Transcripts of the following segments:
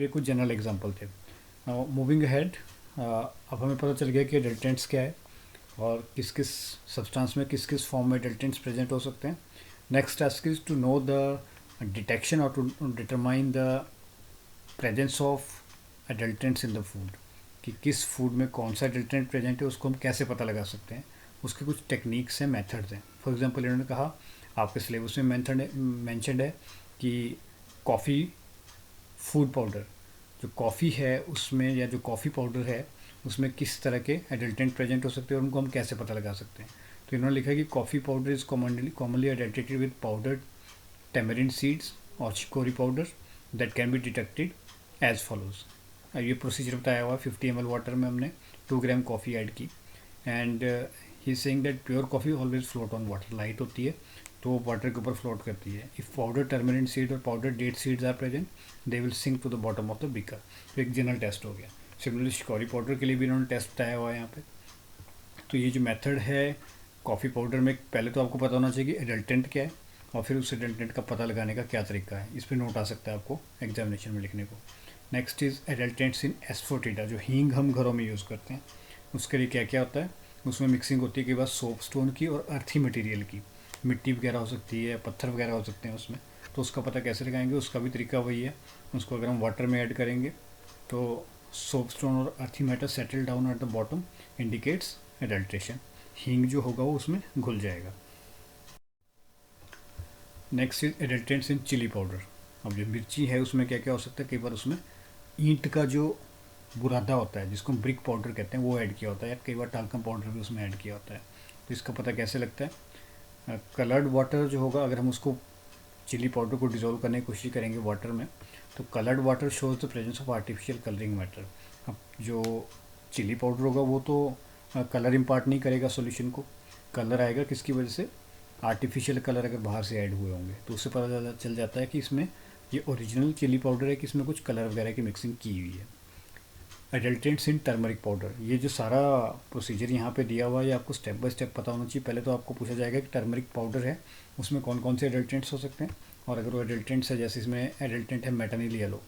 तो ये कुछ जनरल एग्जांपल थे। मूविंग अहेड, अब हमें पता चल गया कि एडल्टेंट्स क्या है और किस किस सब्सटेंस में किस किस फॉर्म में एडल्टेंट्स प्रेजेंट हो सकते हैं। Next task is to know the detection और to determine the presence of adulterants in the food, कि किस फूड में कौन सा एडल्टेंट प्रेजेंट है उसको हम कैसे पता लगा सकते हैं। उसके कुछ टेक्निक्स हैं, मेथड्स हैं। फॉर एग्जांपल इन्होंने कहा आपके सिलेबस में मेंशनड है कि कॉफ़ी फूड पाउडर, जो कॉफ़ी है उसमें या जो कॉफ़ी पाउडर है उसमें किस तरह के एडल्टेंट प्रेजेंट हो सकते हैं और उनको हम कैसे पता लगा सकते हैं। तो इन्होंने लिखा कि coffee powder is commonly adulterated with powdered tamarind seeds और chicory powder that can be detected as follows. ये प्रोसीजर बताया हुआ है। 50 ml वाटर में हमने 2 ग्राम कॉफ़ी ऐड की and he saying that pure coffee always float on water, light होती है तो वाटर के ऊपर फ्लोट करती है। इफ़ पाउडर टर्मरिन सीड और powder date seeds are present they will sink to the bottom of the beaker. तो एक जनरल टेस्ट हो गया। सिमिलरली शिकोरी पाउडर के लिए भी इन्होंने टेस्ट बताया हुआ है यहाँ पे। तो ये जो मेथड है कॉफ़ी पाउडर में, पहले तो आपको पता होना चाहिए कि एडल्टेंट क्या है और फिर उस एडल्टेंट का पता लगाने का क्या तरीका है। इस पर नोट आ सकता है आपको एग्जामिनेशन में लिखने को। नेक्स्ट इज़ एडल्टेंट्स इन एस्फोटिडा, जो हींग हम घरों में यूज़ करते हैं। उसके लिए क्या क्या होता है, उसमें मिक्सिंग होती है कि बस सोप स्टोन की और अर्थी मटेरियल की, मिट्टी वगैरह हो सकती है, पत्थर वगैरह हो सकते हैं उसमें। तो उसका पता कैसे लगाएंगे, उसका भी तरीका वही है। उसको अगर हम वाटर में ऐड करेंगे तो सोप स्टोन और earthy matter settle down at the bottom indicates adulteration. हींग जो होगा वो उसमें घुल जाएगा। Next is adulterants in chilli powder. अब जो मिर्ची है उसमें क्या क्या हो सकता है, कई बार उसमें ईंट का जो बुरादा होता है जिसको हम ब्रिक पाउडर कहते हैं वो ऐड किया होता है, या कई बार टाल्कम पाउडर भी उसमें ऐड किया होता है। तो इसका पता कैसे लगता है, कलर्ड वाटर जो होगा, अगर हम उसको चिली पाउडर को डिज़ोल्व करने की कोशिश करेंगे वाटर में तो coloured water shows the presence of artificial colouring matter. अब जो चिली पाउडर होगा वो तो कलर इम्पार्ट नहीं करेगा सॉल्यूशन को, कलर आएगा किसकी वजह से, आर्टिफिशियल कलर अगर बाहर से ऐड हुए होंगे तो उससे पता चल जाता है कि इसमें ये ओरिजिनल चिली पाउडर है कि इसमें कुछ कलर वगैरह की मिक्सिंग की हुई है। एडल्टेंट्स इन टर्मरिक पाउडर, ये जो सारा प्रोसीजर यहाँ पे दिया हुआ है ये आपको स्टेप बाय स्टेप पता होना चाहिए। पहले तो आपको पूछा जाएगा कि टर्मरिक पाउडर है उसमें कौन कौन से एडल्टेंट्स हो सकते हैं, और अगर वो एडल्टेंट्स है जैसे इसमें एडल्टेंट है मेटानिल येलो,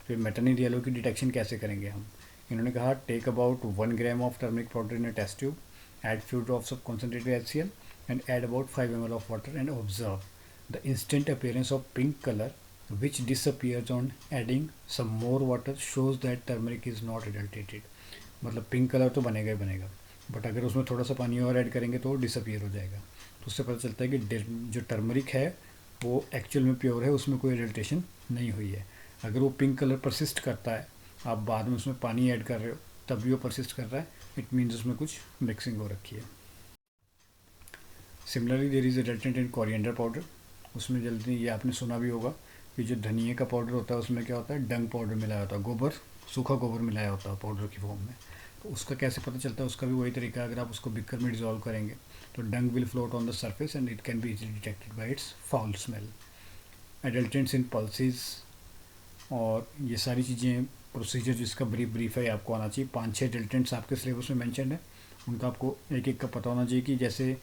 तो मेटानिल येलो की डिटेक्शन कैसे करेंगे हम। इन्होंने कहा take about 1 gram of turmeric powder in a test tube, add few drops of concentrated HCl and add about 5 ml of water and observe the instant appearance of pink color which disappears on adding some more water shows that turmeric is not adulterated। मतलब pink colour तो बनेगा ही बनेगा, but अगर उसमें थोड़ा सा पानी और ऐड करेंगे तो डिसअपियर हो जाएगा। तो उससे पता चलता है कि जो टर्मरिक है वो एक्चुअल में प्योर है, उसमें कोई एडल्ट्रेशन नहीं हुई है। अगर वो पिंक कलर परसिस्ट करता है, आप बाद में उसमें पानी ऐड कर रहे हो तब भी वो परसिस्ट कर रहा है, इट मीन्स उसमें कुछ मिक्सिंग हो रखी है। Similarly there is adulterant in coriander powder. उसमें जल्दी ये आपने सुना भी होगा कि जो धनिए का पाउडर होता है उसमें क्या होता है, डंग पाउडर मिलाया होता है, गोबर, सूखा गोबर मिलाया होता है पाउडर की फॉर्म में। तो उसका कैसे पता चलता है, उसका भी वही तरीका है। अगर आप उसको बिकर में डिजोल्व करेंगे तो dung will float on the surface and it can be easily detected by its foul smell. Adulterants in pulses, और ये सारी चीज़ें प्रोसीजर जिसका ब्रीफ है आपको आना चाहिए। 5-6 एडल्टेंट्स आपके सिलेबस में मेंशन है, उनका आपको एक एक का पता होना चाहिए कि जैसे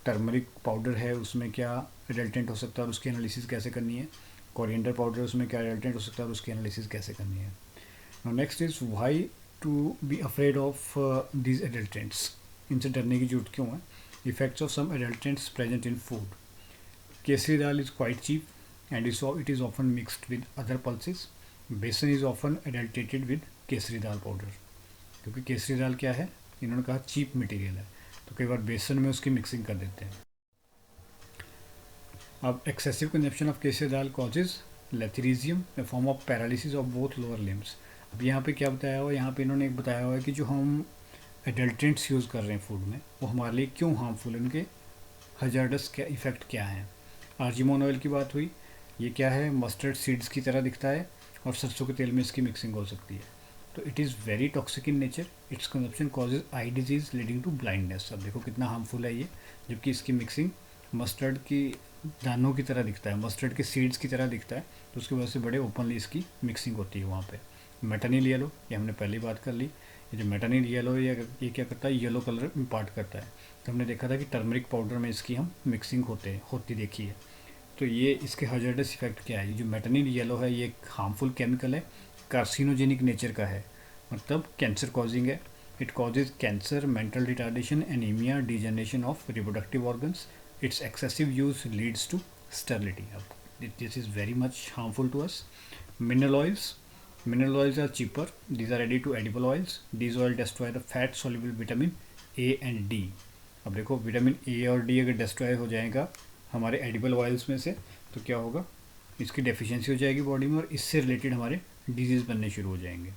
टर्मरिक पाउडर है उसमें क्या एडल्टेंट हो सकता है और उसकी एनालिसिस कैसे करनी है, कोरिएंडर पाउडर है उसमें क्या एडल्टेंट हो सकता है और उसकी एनालिसिस कैसे करनी है। Now next is why to be afraid of these adulterants, इनसे डरने की जरूरत क्यों है। Effects of some adulterants present in food, kesari dal is quite cheap and it is often mixed with other pulses. Besan is often adulterated with kesari dal powder, क्योंकि केसरी दाल क्या है, इन्होंने कहा चीप मटेरियल है, तो कई बार बेसन में उसकी मिक्सिंग कर देते हैं। अब excessive consumption of kesari dal causes lathyrism, a form of paralysis of both lower limbs. अब यहाँ पे क्या बताया हुआ है, यहाँ पे इन्होंने एक बताया हुआ है कि जो हम एडल्टेंट्स यूज़ कर रहे हैं फूड में वो हमारे लिए क्यों हार्मफुल, उनके हजार्डस क्या इफ़ेक्ट क्या हैं। आर्जिमोन ऑयल की बात हुई, ये क्या है, मस्टर्ड सीड्स की तरह दिखता है और सरसों के तेल में इसकी मिक्सिंग हो सकती है। तो it is very toxic in nature, its consumption causes eye disease leading to blindness. अब देखो कितना हार्मफुल है ये, जबकि इसकी मिक्सिंग मस्टर्ड की दानों की तरह दिखता है, मस्टर्ड के सीड्स की तरह दिखता है, तो उसकी वजह से बड़े ओपनली इसकी मिक्सिंग होती है वहाँ पे। मेटानिल येलो, ये हमने पहले बात कर ली। ये जो मेटानिल येलो है ये क्या करता है, येलो कलर इम्पार्ट करता है। तो हमने देखा था कि टर्मरिक पाउडर में इसकी हम मिक्सिंग होती देखी है। तो ये इसके हजार्डस इफेक्ट क्या है, ये जो मेटानिल येलो है ये एक हार्मफुल केमिकल है, कार्सिनोजेनिक नेचर का है, मतलब कैंसर कॉजिंग है। It causes cancer, mental retardation, anaemia, degeneration of reproductive organs. Its excessive use leads to sterility. अब this is very much harmful to us. Mineral oils, mineral oils are cheaper. These are ready to edible oils. These oil destroy the fat soluble vitamin A and D. अब देखो vitamin A और D अगर destroy हो जाएगा हमारे edible oils में से तो क्या होगा, इसकी डेफिशिएंसी हो जाएगी बॉडी में और इससे रिलेटेड हमारे डिजीज़ बनने शुरू हो जाएंगे।